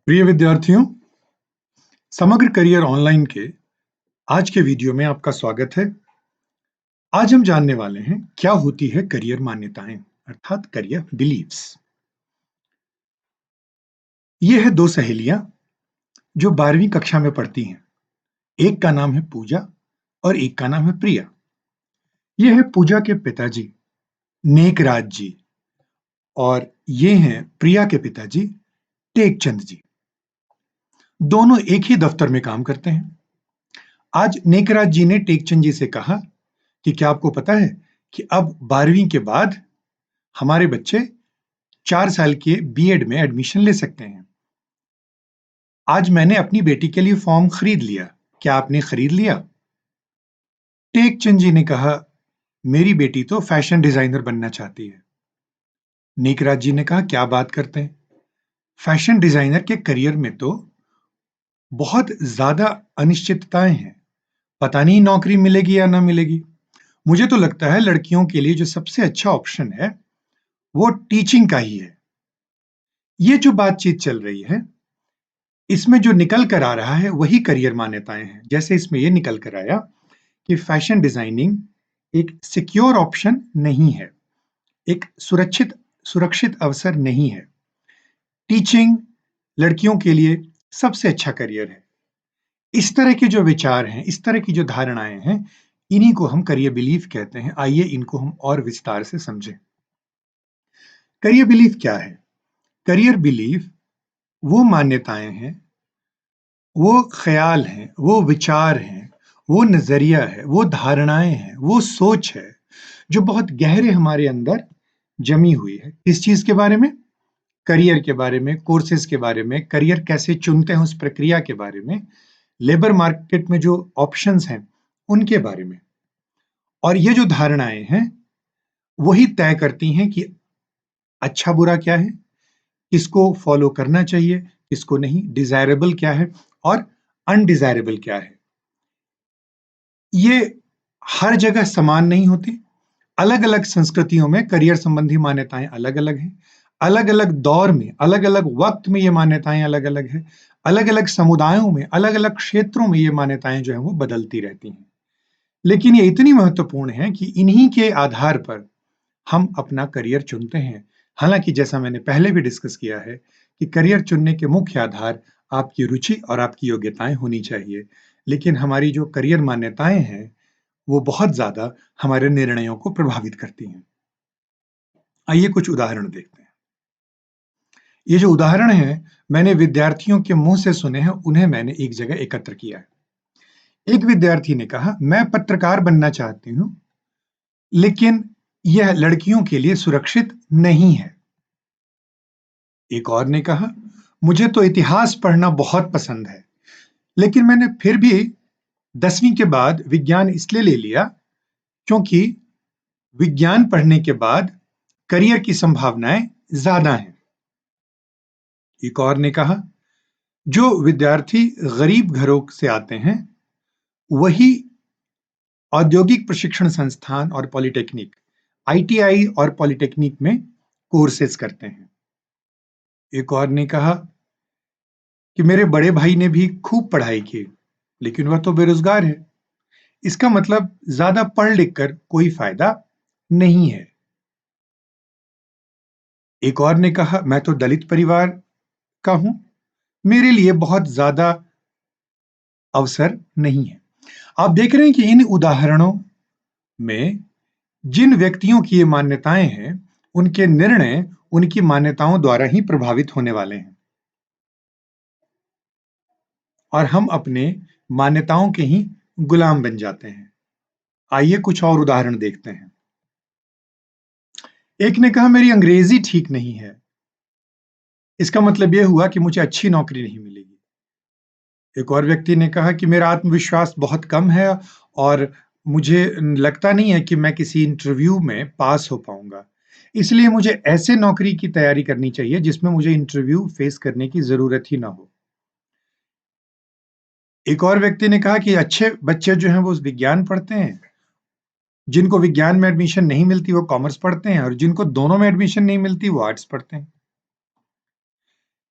प्रिय विद्यार्थियों, समग्र करियर ऑनलाइन के आज के वीडियो में आपका स्वागत है। आज हम जानने वाले हैं क्या होती है करियर मान्यताएं अर्थात करियर बिलीव्स। ये है दो सहेलियां जो 12वीं कक्षा में पढ़ती हैं। एक का नाम है पूजा और एक का नाम है प्रिया। ये है पूजा के पिताजी नेकराज जी और ये हैं प्रिया के पिताजी टेकचंद जी। दोनों एक ही दफ्तर में काम करते हैं। आज नेकराज जी ने टेकचंद जी से कहा कि क्या आपको पता है कि अब 12वीं के बाद हमारे बच्चे 4 साल के बीएड में एडमिशन ले सकते हैं। आज मैंने अपनी बेटी के लिए फॉर्म खरीद लिया। क्या आपने खरीद लिया? टेकचंद जी ने कहा, मेरी बेटी तो फैशन डिजाइनर बनना चाहती है। नेकराज जी ने कहा, क्या बात करते हैं? फैशन डिजाइनर के करियर में तो बहुत ज्यादा अनिश्चितताएं हैं। पता नहीं नौकरी मिलेगी या ना मिलेगी। मुझे तो लगता है लड़कियों के लिए जो सबसे अच्छा ऑप्शन है वो टीचिंग का ही है। ये जो बातचीत चल रही है इसमें जो निकल कर आ रहा है वही करियर मान्यताएं हैं। जैसे इसमें ये निकल कर आया कि फैशन डिजाइनिंग एक सिक्योर ऑप्शन नहीं है, एक सुरक्षित सुरक्षित अवसर नहीं है। टीचिंग लड़कियों के लिए सबसे अच्छा करियर है। इस तरह के जो विचार हैं, इस तरह की जो धारणाएं हैं, इन्हीं को हम करियर बिलीफ कहते हैं। आइए इनको हम और विस्तार से समझें। करियर बिलीफ क्या है? करियर बिलीफ वो मान्यताएं हैं, वो ख्याल हैं, वो विचार हैं, वो नजरिया है, वो धारणाएं हैं, वो सोच है जो बहुत गहरे हमारे अंदर जमी हुई है। इस चीज के बारे में, करियर के बारे में, कोर्सेज के बारे में, करियर कैसे चुनते हैं उस प्रक्रिया के बारे में, लेबर मार्केट में जो ऑप्शंस हैं उनके बारे में। और ये जो धारणाएं हैं वही तय करती हैं कि अच्छा बुरा क्या है, किसको फॉलो करना चाहिए, किसको नहीं, डिजायरेबल क्या है और अनडिजायरेबल क्या है। ये हर जगह समान नहीं होती। अलग-अलग संस्कृतियों में करियर संबंधी मान्यताएं अलग-अलग हैं। अलग-अलग दौर में, अलग-अलग वक्त में ये मान्यताएं अलग-अलग हैं। अलग-अलग समुदायों में, अलग-अलग क्षेत्रों में ये मान्यताएं जो हैं वो बदलती रहती हैं। लेकिन ये इतनी महत्वपूर्ण है कि इन्हीं के आधार पर हम अपना करियर चुनते हैं। हालांकि जैसा मैंने पहले भी डिस्कस किया है कि करियर चुनने के मुख्य आधार आपकी रुचि और आपकी योग्यताएं होनी चाहिए। लेकिन हमारी जो करियर मान्यताएं हैं वो बहुत ज्यादा हमारे निर्णयों को प्रभावित करती हैं। आइए कुछ उदाहरण देखते हैं। ये जो उदाहरण हैं मैंने विद्यार्थियों के मुंह से सुने हैं, उन्हें मैंने एक जगह एकत्र किया है। एक विद्यार्थी ने कहा, मैं पत्रकार बनना चाहती हूं, लेकिन यह लड़कियों के लिए सुरक्षित नहीं है। एक और ने कहा, मुझे तो इतिहास पढ़ना बहुत पसंद है, लेकिन मैंने फिर भी 10वीं के बाद विज्ञान इसलिए ले लिया क्योंकि विज्ञान पढ़ने के बाद करियर की संभावनाएं ज्यादा हैं। एक और ने कहा, जो विद्यार्थी गरीब घरों से आते हैं वही औद्योगिक प्रशिक्षण संस्थान और पॉलिटेक्निक, आईटीआई और पॉलिटेक्निक में कोर्सेज करते हैं। एक और ने कहा कि मेरे बड़े भाई ने भी खूब पढ़ाई की, लेकिन वह तो बेरोजगार है। इसका मतलब ज्यादा पढ़ लिख कर कोई फायदा नहीं है। एक और ने कहा, मैं तो दलित परिवार का हूं, मेरे लिए बहुत ज्यादा अवसर नहीं है। आप देख रहे हैं कि इन उदाहरणों में जिन व्यक्तियों की ये मान्यताएं हैं, उनके निर्णय उनकी मान्यताओं द्वारा ही प्रभावित होने वाले हैं और हम अपने मान्यताओं के ही गुलाम बन जाते हैं। आइए कुछ और उदाहरण देखते हैं। एक ने कहा, मेरी अंग्रेजी ठीक नहीं है, इसका मतलब यह हुआ कि मुझे अच्छी नौकरी नहीं मिलेगी। एक और व्यक्ति ने कहा कि मेरा आत्मविश्वास बहुत कम है और मुझे लगता नहीं है कि मैं किसी इंटरव्यू में पास हो पाऊंगा, इसलिए मुझे ऐसे नौकरी की तैयारी करनी चाहिए जिसमें मुझे इंटरव्यू फेस करने की जरूरत ही ना हो। एक और व्यक्ति ने कहा कि अच्छे बच्चे जो हैं वो विज्ञान पढ़ते हैं, जिनको विज्ञान में एडमिशन नहीं मिलती वो कॉमर्स पढ़ते हैं और जिनको दोनों में एडमिशन नहीं मिलती वो आर्ट्स पढ़ते हैं।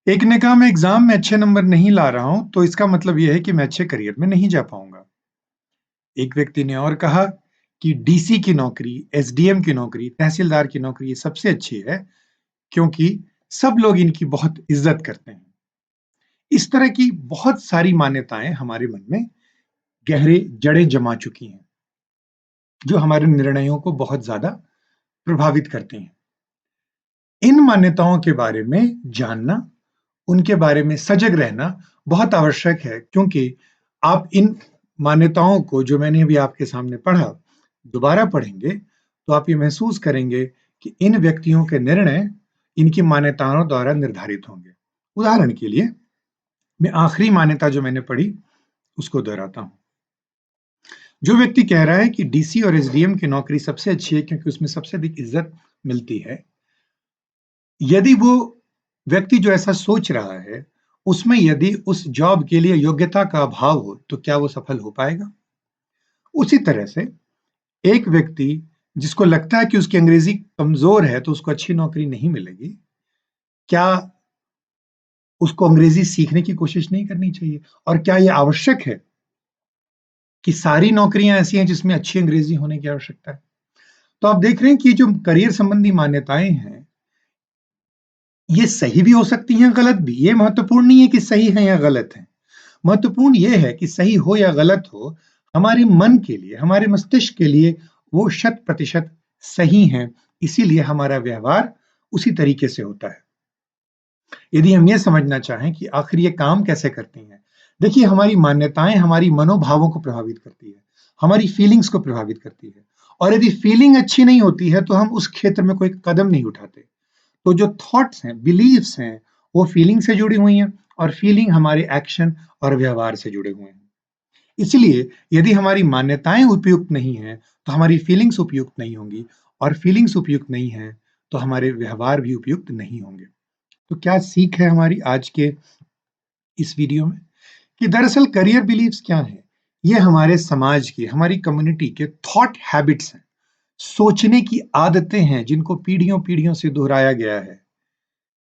एक ने कहा मैं एग्जाम में अच्छे नंबर नहीं ला रहा हूं, तो इसका मतलब यह है कि मैं अच्छे करियर में नहीं जा पाऊंगा। एक व्यक्ति ने और कहा कि डीसी की नौकरी, एसडीएम की नौकरी, तहसीलदार की नौकरी ये सबसे अच्छी है क्योंकि सब लोग इनकी बहुत इज्जत करते हैं। इस तरह की बहुत सारी मान्यताएं हमारे मन में गहरे जड़ें जमा चुकी हैं, जो हमारे निर्णयों को बहुत ज्यादा प्रभावित करती हैं। इन मान्यताओं के बारे में जानना, उनके बारे में सजग रहना बहुत आवश्यक है, क्योंकि आप इन मान्यताओं को जो मैंने अभी आपके सामने पढ़ा, दोबारा पढ़ेंगे तो आप ये महसूस करेंगे कि इन व्यक्तियों के निर्णय इनकी मान्यताओं द्वारा निर्धारित होंगे। उदाहरण के लिए मैं आखिरी मान्यता जो मैंने पढ़ी उसको दोहराता हूं। जो व्यक्ति कह रहा है कि डीसी और एसडीएम की नौकरी सबसे अच्छी है क्योंकि उसमें सबसे अधिक इज्जत मिलती है, यदि वो व्यक्ति जो ऐसा सोच रहा है, उसमें यदि उस जॉब के लिए योग्यता का अभाव हो, तो क्या वो सफल हो पाएगा? उसी तरह से एक व्यक्ति जिसको लगता है कि उसकी अंग्रेजी कमजोर है, तो उसको अच्छी नौकरी नहीं मिलेगी, क्या उसको अंग्रेजी सीखने की कोशिश नहीं करनी चाहिए? और क्या ये आवश्यक है कि सारी नौकरियां ऐसी हैं जिसमें अच्छी अंग्रेजी होने की आवश्यकता है? तो आप देख रहे हैं कि जो करियर संबंधी मान्यताएं हैं, ये सही भी हो सकती हैं, गलत भी। ये महत्वपूर्ण नहीं है कि सही है या गलत है। महत्वपूर्ण ये है कि सही हो या गलत हो, हमारे मन के लिए, हमारे मस्तिष्क के लिए वो 100% सही है। इसीलिए हमारा व्यवहार उसी तरीके से होता है। यदि हम ये समझना चाहें कि आखिर ये काम कैसे करती हैं, देखिए हमारी मान्यताएं हमारी मनोभावों को प्रभावित करती है, हमारी फीलिंग्स को प्रभावित करती है। और यदि फीलिंग अच्छी नहीं होती है, तो हम उस क्षेत्र में कोई कदम नहीं उठाते। तो जो थॉट्स हैं, बिलीव्स हैं, वो फीलिंग से जुड़ी हुई हैं और फीलिंग हमारे एक्शन और व्यवहार से जुड़े हुए हैं। इसलिए यदि हमारी मान्यताएं उपयुक्त नहीं हैं, तो हमारी फीलिंग्स उपयुक्त नहीं होंगी, और फीलिंग्स उपयुक्त नहीं हैं, तो हमारे व्यवहार भी उपयुक्त नहीं होंगे। तो क्या सीख है हमारी आज के इस वीडियो में? कि दरअसल करियर बिलीव्स क्या है? ये हमारे समाज की, हमारी कम्युनिटी के थॉट हैबिट्स हैं, सोचने की आदतें हैं, जिनको पीढ़ियों-पीढ़ियों से दोहराया गया है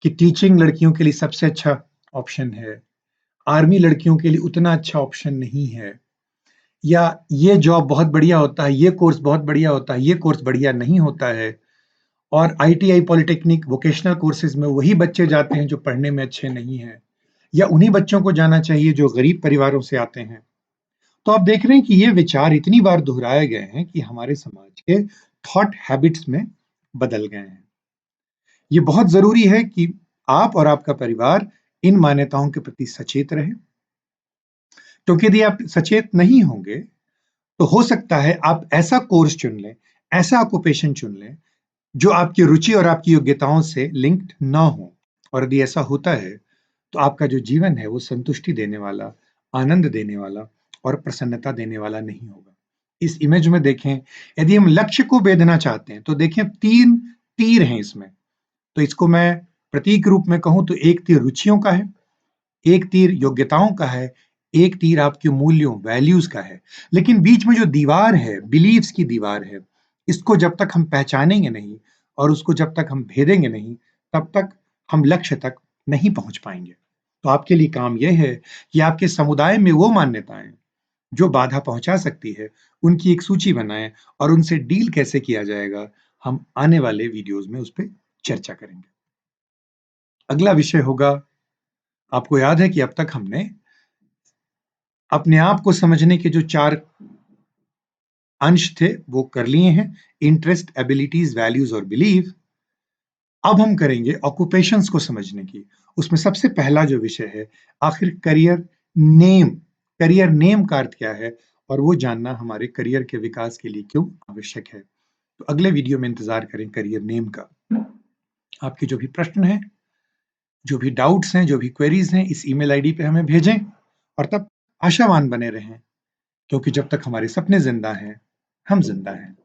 कि टीचिंग लड़कियों के लिए सबसे अच्छा ऑप्शन है, आर्मी लड़कियों के लिए उतना अच्छा ऑप्शन नहीं है, या ये जॉब बहुत बढ़िया होता है, ये कोर्स बहुत बढ़िया होता है, ये कोर्स बढ़िया नहीं होता है, और आईटीआई, पॉलिटेक्निक, वोकेशनल कोर्सेज में वही बच्चे जाते हैं जो पढ़ने में अच्छे नहीं हैं, या उन्हीं बच्चों को जाना चाहिए जो गरीब परिवारों से आते हैं। तो आप देख रहे हैं कि ये विचार इतनी बार दोहराए गए हैं कि हमारे समाज के थॉट हैबिट्स में बदल गए हैं। ये बहुत ज़रूरी है कि आप और आपका परिवार इन मान्यताओं के प्रति सचेत रहे, क्योंकि यदि आप सचेत नहीं होंगे, तो हो सकता है आप ऐसा कोर्स चुन लें, ऐसा ऑक्यूपेशन चुन लें, जो आपकी रुचि और आपकी योग्यताओं से लिंक्ड ना हो। और यदि ऐसा होता है, तो आपका जो जीवन है, वो संतुष्टि देने वाला, आनंद देने वाला और प्रसन्नता देने वाला नहीं होगा। इस इमेज में देखें, यदि हम लक्ष्य को भेदना चाहते हैं, तो देखें 3 तीर हैं इसमें। तो इसको मैं प्रतीक रूप में कहूं तो एक तीर रुचियों का है, एक तीर योग्यताओं का है, एक तीर आपके मूल्यों, वैल्यूज का है। लेकिन बीच में जो दीवार है, बिलीव्स की दीवार है, इसको जब तक हम पहचानेंगे नहीं और उसको जब तक हम भेदेंगे नहीं, तब तक हम लक्ष्य तक नहीं पहुंच पाएंगे। तो आपके लिए काम यह है कि आपके समुदाय में वो मान्यताएं जो बाधा पहुंचा सकती है, उनकी एक सूची बनाएं, और उनसे डील कैसे किया जाएगा, हम आने वाले वीडियोस में उस पर चर्चा करेंगे। अगला विषय होगा, आपको याद है कि अब तक हमने अपने आप को समझने के जो 4 अंश थे वो कर लिए हैं, इंटरेस्ट, एबिलिटीज, वैल्यूज और बिलीव। अब हम करेंगे ऑक्यूपेशंस को समझने की। उसमें सबसे पहला जो विषय है, आखिर करियर नेम का अर्थ क्या है, और वो जानना हमारे करियर के विकास के लिए क्यों आवश्यक है। तो अगले वीडियो में इंतजार करें करियर नेम का। आपके जो भी प्रश्न हैं, जो भी डाउट्स हैं, जो भी क्वेरीज हैं, इस ईमेल आईडी पे हमें भेजें, और तब आशावान बने रहें, क्योंकि जब तक हमारे सपने जिंदा हैं, हम जिंदा हैं।